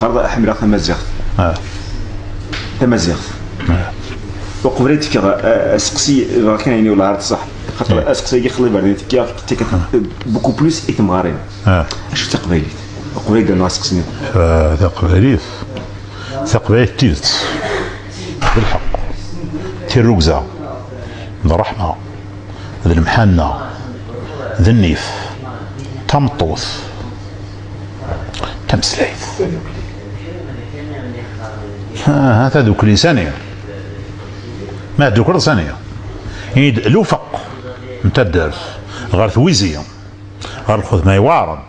فرض حمراء تمازيغ تمازيغ وقبريت كي اسقسي كان يعني ولا عرفت صح خاطر اسقسي كي خلي بعدين كي بوكو بلوس اثمغارين اش تقبيليت وقبريت انا اسقسني تقبيليت تقبيليت تيلت بالحق تيروكزا ذا الرحمه ذا المحنه ذا النيف تمطوث تمسليث هذا دوك لسانية ما دوك لسانية يد لوفق نتا الدرس غير ثويزية غير الخذ ما يوارن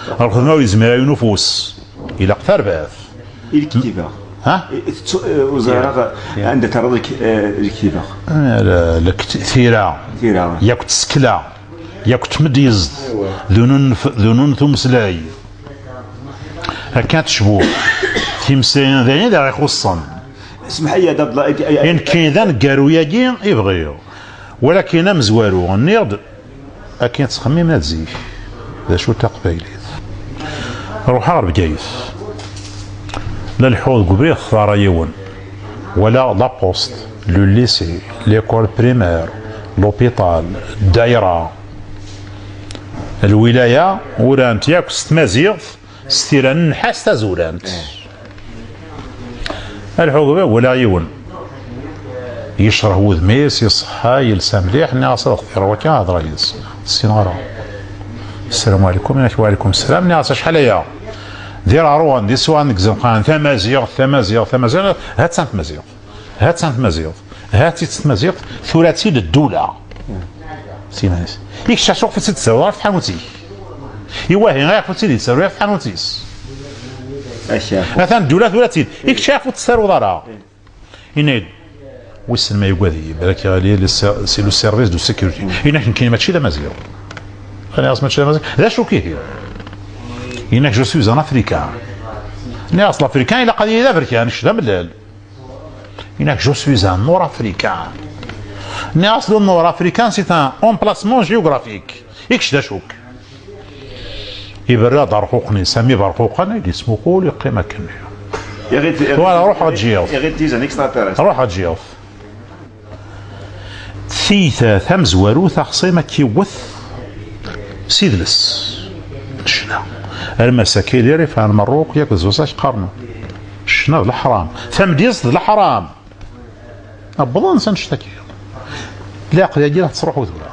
غير الخذ ما يزمر نفوس إلى قثر باث الكتيبة ها وزارة عندها ترضي الكتيبة ثيرا ياك تسكلا ياك تمديز ذنون ثمسلاي كانت شبوه تيمسين ذاني دا يخصن اسمح لي هذا ان كاين كاروياكي يبغيو ولكن مزوارو النيض اكين تخمم هاد ذا شو تقبيليت روح غير بكايس لا الحوض قبري خضار يون ولا لابوست لو ليسي ليكول بريمير لوبيطال الدائره الولايه ورانت ياك ستمازيغ ستيران نحاس تازولانت الحقوق ولا يون يشرح وذميس يصحى يلسى مليح ناس اغفر وكا هذا رئيس السينارة السلام عليكم وعليكم السلام ناس شحال هي دير عروان دي سوان كزنقان ثمازيغ هات سانت مازيغ هات سانت مازيغ هات سانت مازيغ ثلاثي للدولة سيمانيس يك شاشوق في ست سوار في حانوتي يواهي غير فتي لي سيرو في حانوتيس مثلا الدولة ثلاثي يك شافو تسارو دارها ينايد ويسن ما يقاذي بالك غالي سي لو سيرفيس دو سيكوريتي هناك كاين ماشي لا مازيغ انا اصلا ماشي لا مازيغ لا شو كيهي هناك جو سوي ان افريكان انا اصلا افريكان الى قضيه لا افريكان شدا ملال هناك جو سوي ان نور افريكان انا اصلا نور افريكان سي ان امبلاسمون جيوغرافيك يكش دا شوك يبرا دارقوقني سامي برقوقا اللي اسمو قول يقيم كني يا غير فوالا روح غتجيوف يا غير تيزان اكسترا تيرس روح غتجيوف ثيثا ثمزوارو ثخصي ما كيوث سيدلس شنا المساكين اللي ريف عن المروق ياك زوزاش قرنو شنا الحرام ثمديز الحرام ابضا نسى نشتكي لا قضيه تصروح وثوره